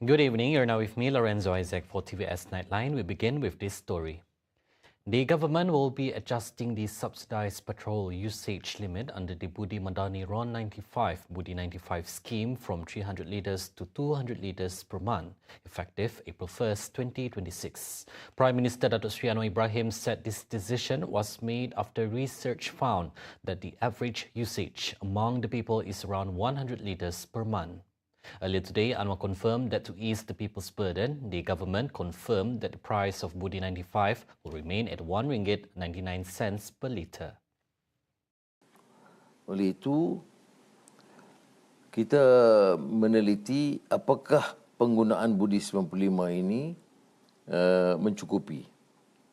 Good evening, you're now with me, Lorenzo Isaac, for TVS Nightline. We begin with this story. The government will be adjusting the subsidised petrol usage limit under the BUDI95 BUDI95 scheme from 300 litres to 200 litres per month, effective April 1st, 2026. Prime Minister Datuk Sri Anwar Ibrahim said this decision was made after research found that the average usage among the people is around 100 litres per month. Earlier today, Anwar confirmed that to ease the people's burden, the government confirmed that the price of BUDI95 will remain at RM1.99 per litre. Oleh itu, kita meneliti apakah penggunaan BUDI95 ini mencukupi.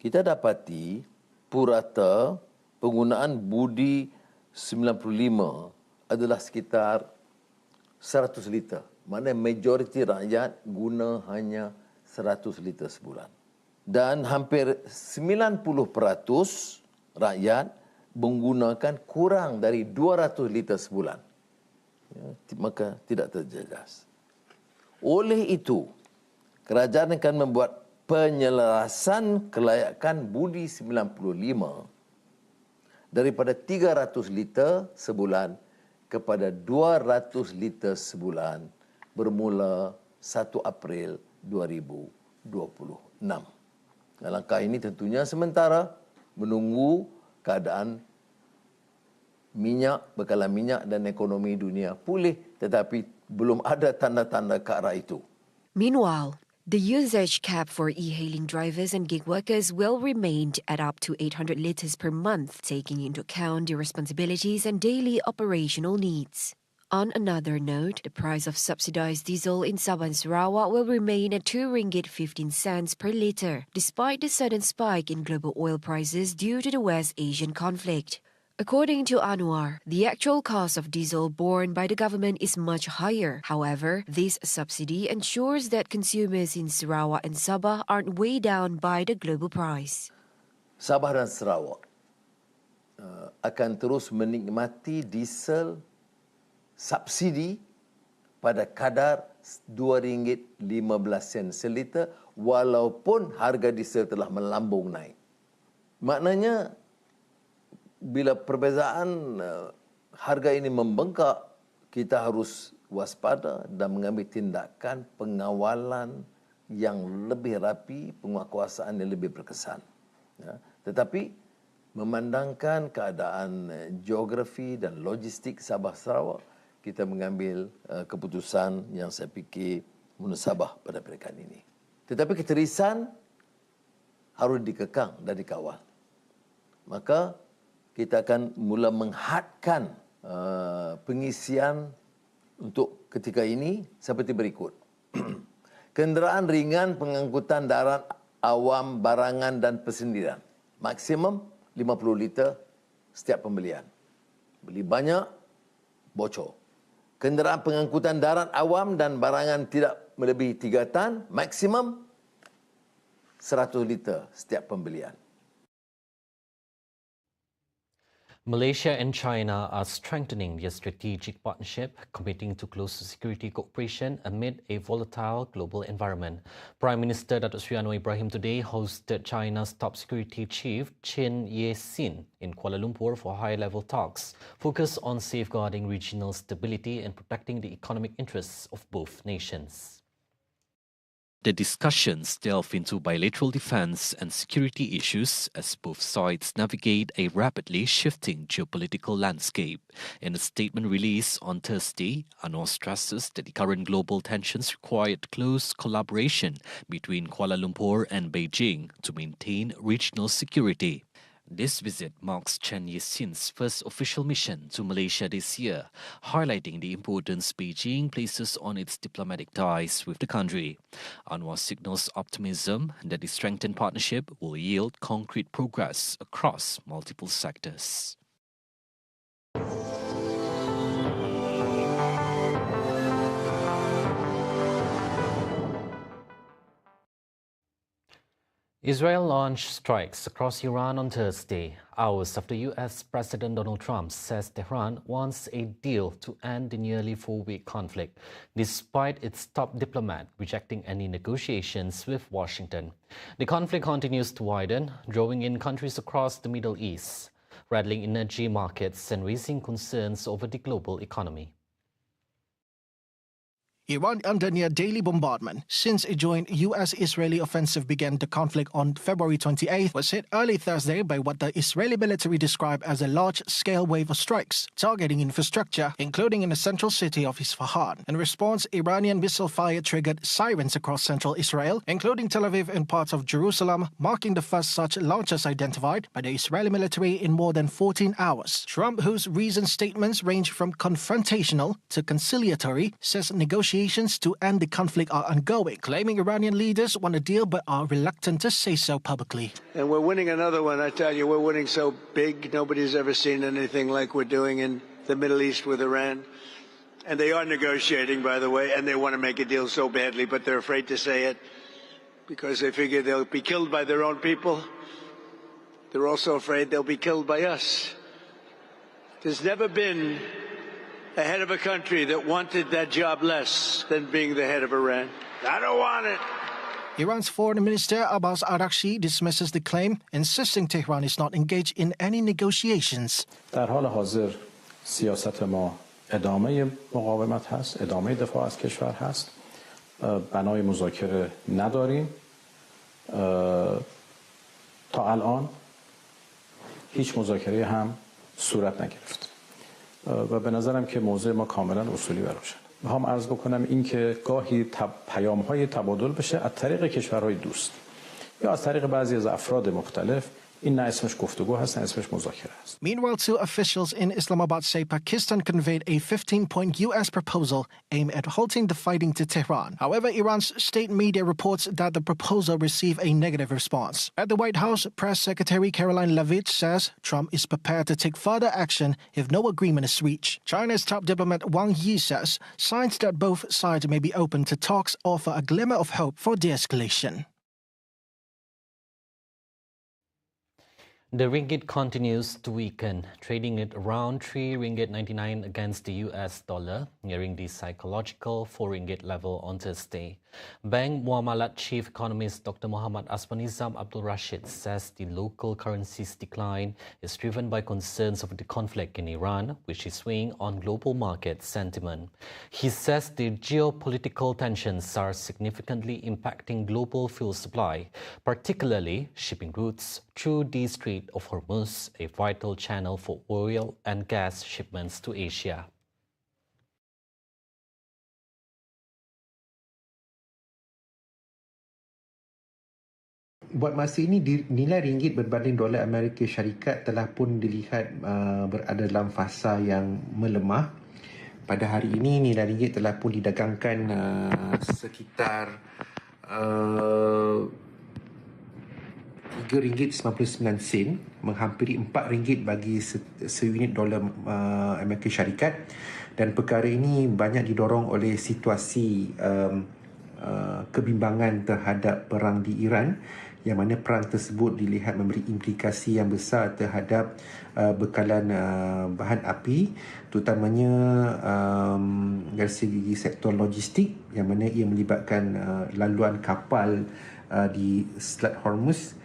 Kita dapati purata penggunaan BUDI95 adalah sekitar 100 liter. Mana majoriti rakyat guna hanya 100 liter sebulan. Dan hampir 90% rakyat menggunakan kurang dari 200 liter sebulan. Ya, maka tidak terjejas. Oleh itu, kerajaan akan membuat penyelarasan kelayakan BUDI95 daripada 300 liter sebulan kepada 200 liter sebulan bermula 1 April 2026. Langkah ini tentunya sementara menunggu keadaan minyak, bekalan minyak dan ekonomi dunia pulih, tetapi belum ada tanda-tanda ke arah itu. Meanwhile, the usage cap for e-hailing drivers and gig workers will remain at up to 800 litres per month, taking into account their responsibilities and daily operational needs. On another note, the price of subsidised diesel in Sabah and Sarawak will remain at RM2.15 per litre, despite the sudden spike in global oil prices due to the West Asian conflict. According to Anwar, the actual cost of diesel borne by the government is much higher. However, this subsidy ensures that consumers in Sarawak and Sabah aren't weighed down by the global price. Sabah dan Sarawak akan terus menikmati diesel subsidi pada kadar RM2.15 seliter walaupun harga diesel telah melambung naik. Maknanya, bila perbezaan harga ini membengkak, kita harus waspada dan mengambil tindakan pengawalan yang lebih rapi, penguatkuasaan yang lebih berkesan. Ya. Tetapi memandangkan keadaan geografi dan logistik Sabah Sarawak, kita mengambil keputusan yang saya fikir munasabah pada peringkat ini. Tetapi keterisan harus dikekang dan dikawal. Maka kita akan mula menghadkan pengisian untuk ketika ini seperti berikut. Kenderaan ringan pengangkutan darat awam, barangan dan persendirian. Maksimum 50 liter setiap pembelian. Beli banyak, bocor. Kenderaan pengangkutan darat awam dan barangan tidak melebihi 3 tan, maksimum 100 liter setiap pembelian. Malaysia and China are strengthening their strategic partnership, committing to closer security cooperation amid a volatile global environment. Prime Minister Datuk Sri Anwar Ibrahim today hosted China's top security chief, Chen Ye-sin, in Kuala Lumpur for high-level talks, focused on safeguarding regional stability and protecting the economic interests of both nations. The discussions delve into bilateral defense and security issues as both sides navigate a rapidly shifting geopolitical landscape. In a statement released on Thursday, Anwar stresses that the current global tensions required close collaboration between Kuala Lumpur and Beijing to maintain regional security. This visit marks Chen Ye-sin's first official mission to Malaysia this year, highlighting the importance Beijing places on its diplomatic ties with the country. Anwar signals optimism that the strengthened partnership will yield concrete progress across multiple sectors. Israel launched strikes across Iran on Thursday, hours after US President Donald Trump says Tehran wants a deal to end the nearly 4-week conflict, despite its top diplomat rejecting any negotiations with Washington. The conflict continues to widen, drawing in countries across the Middle East, rattling energy markets and raising concerns over the global economy. Iran under near daily bombardment since a joint US-Israeli offensive began. The conflict on February 28th was hit early Thursday by what the Israeli military described as a large-scale wave of strikes, targeting infrastructure, including in the central city of Isfahan. In response, Iranian missile fire triggered sirens across central Israel, including Tel Aviv and parts of Jerusalem, marking the first such launches identified by the Israeli military in more than 14 hours. Trump, whose recent statements range from confrontational to conciliatory, says negotiations to end the conflict are ongoing, claiming Iranian leaders want a deal but are reluctant to say so publicly. And we're winning another one, I tell you. We're winning so big, nobody's ever seen anything like we're doing in the Middle East with Iran. And they are negotiating, by the way, and they want to make a deal so badly, but they're afraid to say it because they figure they'll be killed by their own people. They're also afraid they'll be killed by us. There's never been a head of a country that wanted that job less than being the head of Iran. I don't want it. Iran's Foreign Minister Abbas Araghchi dismisses the claim, insisting Tehran is not engaged in any negotiations. در حال حاضر سیاست ما ادامه مقاومت هست، ادامه دفاع از کشور هست. بنای مذاکره نداریم. تا الان هیچ مذاکره هم صورت نگرفت. و به نظرم که موضوع ما کاملا اصولی و روشن. میخوام عرض بکنم این که گاهی پیام‌های تبادل بشه از طریق کشورهای دوست یا از طریق بعضی از افراد مختلف. این نه اسمش گفتگو هست نه اسمش مذاکره است. Meanwhile, two officials in Islamabad say Pakistan conveyed a 15-point US proposal aimed at halting the fighting to Tehran. However, Iran's state media reports that the proposal received a negative response. At the White House, Press Secretary Caroline Leavitt says Trump is prepared to take further action if no agreement is reached. China's top diplomat Wang Yi says signs that both sides may be open to talks offer a glimmer of hope for de-escalation. The ringgit continues to weaken, trading at around 3 ringgit 99 against the US dollar, nearing the psychological 4 ringgit level on Thursday. Bank Muamalat Chief Economist Dr. Muhammad Asmanizam Abdul Rashid says the local currency's decline is driven by concerns over the conflict in Iran, which is weighing on global market sentiment. He says the geopolitical tensions are significantly impacting global fuel supply, particularly shipping routes through the Strait of Hormuz, a vital channel for oil and gas shipments to Asia. Buat masa ini, nilai ringgit berbanding dolar Amerika Syarikat telah pun dilihat berada dalam fasa yang melemah. Pada hari ini, nilai ringgit telah pun didagangkan sekitar RM3.99, menghampiri RM4 bagi seunit dolar Amerika Syarikat. Dan perkara ini banyak didorong oleh situasi kebimbangan terhadap perang di Iran, yang mana perang tersebut dilihat memberi implikasi yang besar terhadap bekalan bahan api, terutamanya dari segi sektor logistik, yang mana ia melibatkan laluan kapal di Selat Hormuz,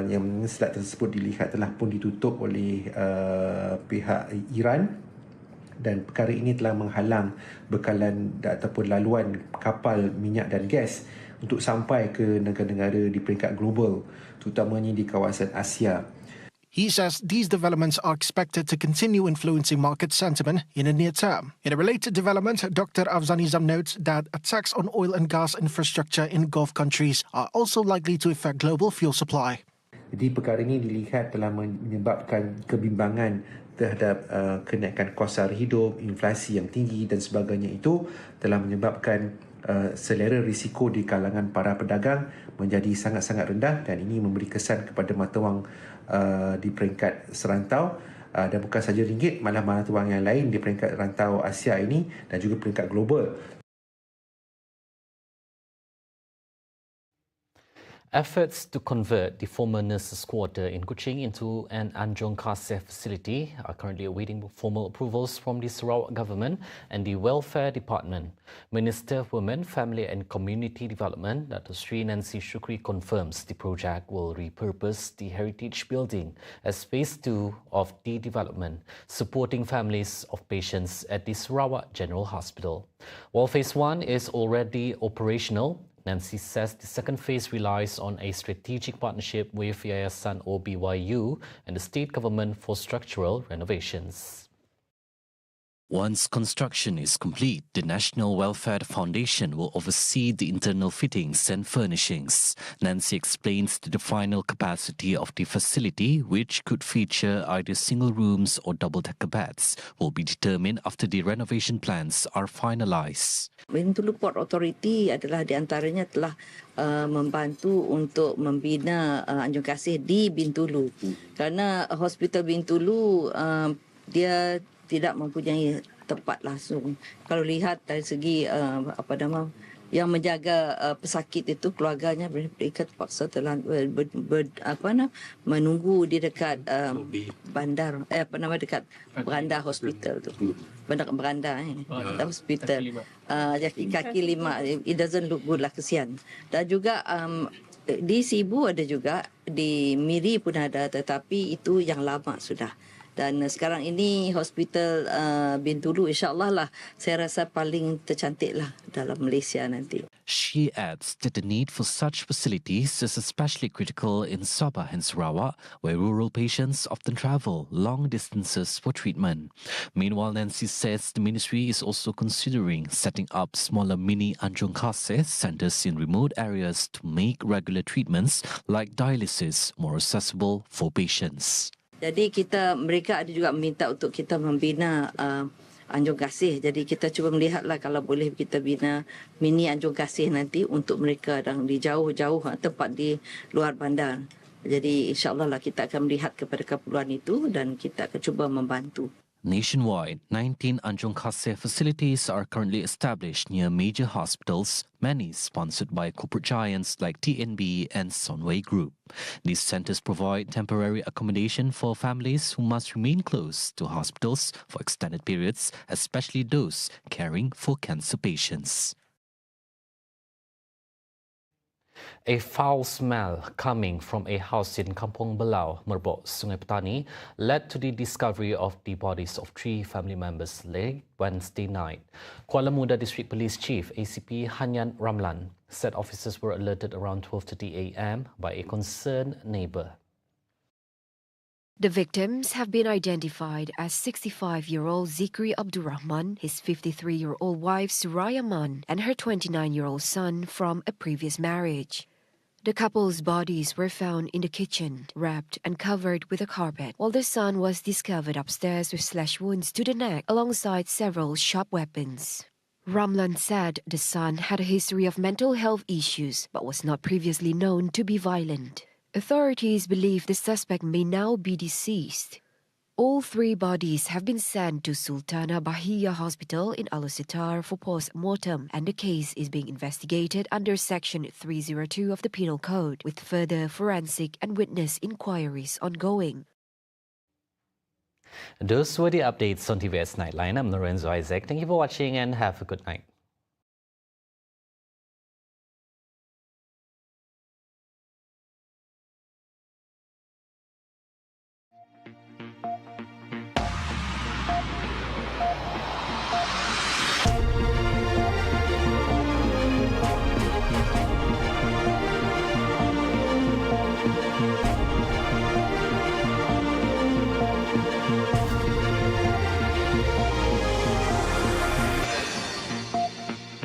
yang mana selat tersebut dilihat telah pun ditutup oleh pihak Iran. Dan perkara ini telah menghalang bekalan ataupun laluan kapal minyak dan gas untuk sampai ke negara-negara di peringkat global, terutamanya di kawasan Asia. He says these developments are expected to continue influencing market sentiment in the near term. In a related development, Dr. Afzanizam notes that attacks on oil and gas infrastructure in Gulf countries are also likely to affect global fuel supply. Jadi perkara ini dilihat telah menyebabkan kebimbangan terhadap kenaikan kos sara hidup, inflasi yang tinggi dan sebagainya. Itu telah menyebabkan selera risiko di kalangan para pedagang menjadi sangat-sangat rendah, dan ini memberi kesan kepada mata wang di peringkat serantau, dan bukan saja ringgit, malah mata wang yang lain di peringkat rantau Asia ini dan juga peringkat global. Efforts to convert the former nurses' quarter in Kuching into an Anjong Kaseh facility are currently awaiting formal approvals from the Sarawak government and the Welfare Department. Minister of Women, Family and Community Development, Dr. Sri Nancy Shukri, confirms the project will repurpose the heritage building as phase 2 of the development, supporting families of patients at the Sarawak General Hospital. While phase 1 is already operational, Nancy says the second phase relies on a strategic partnership with Yayasan OBYU and the state government for structural renovations. Once construction is complete, the National Welfare Foundation will oversee the internal fittings and furnishings. Nancy explains that the final capacity of the facility, which could feature either single rooms or double-decker beds, will be determined after the renovation plans are finalised. Bintulu Port Authority adalah di antaranya telah membantu untuk membina Anjong Kasih di Bintulu. Kerana Hospital Bintulu dia tidak mempunyai tempat langsung. Kalau lihat dari segi yang menjaga pesakit itu, keluarganya berikat terpaksa telah menunggu di dekat bandar dekat beranda hospital tu. Beranda hospital. Kaki lima, it doesn't look good lah, kesian. Dan juga di Sibu ada juga, di Miri pun ada, tetapi itu yang lama sudah. Dan sekarang ini hospital Bintulu insya-Allah lah saya rasa paling tercantik lah dalam Malaysia nanti. She adds that the need for such facilities is especially critical in Sabah and Sarawak, where rural patients often travel long distances for treatment. Meanwhile, Nancy says the ministry is also considering setting up smaller mini Anjong Kaseh centres in remote areas to make regular treatments like dialysis more accessible for patients. Jadi mereka ada juga meminta untuk kita membina Anjong Kasih. Jadi kita cuba melihatlah kalau boleh kita bina mini Anjong Kasih nanti untuk mereka yang di jauh-jauh tempat di luar bandar. Jadi insya-Allah lah kita akan melihat kepada keperluan itu dan kita akan cuba membantu. Nationwide, 19 Anjong Kaseh facilities are currently established near major hospitals, many sponsored by corporate giants like TNB and Sunway Group. These centres provide temporary accommodation for families who must remain close to hospitals for extended periods, especially those caring for cancer patients. A foul smell coming from a house in Kampung Belau, Merbok, Sungai Petani, led to the discovery of the bodies of 3 family members late Wednesday night. Kuala Muda District Police Chief ACP Hanyan Ramlan said officers were alerted around 12:30 a.m. by a concerned neighbour. The victims have been identified as 65-year-old Zikri Abdurrahman, his 53-year-old wife Suraya Man, and her 29-year-old son from a previous marriage. The couple's bodies were found in the kitchen, wrapped and covered with a carpet, while the son was discovered upstairs with slash wounds to the neck alongside several sharp weapons. Ramlan said the son had a history of mental health issues but was not previously known to be violent. Authorities believe the suspect may now be deceased. All 3 bodies have been sent to Sultana Bahia Hospital in Alusitar for post-mortem, and the case is being investigated under Section 302 of the Penal Code, with further forensic and witness inquiries ongoing. Those were the updates on TVS Nightline. I'm Lorenzo Isaac. Thank you for watching and have a good night.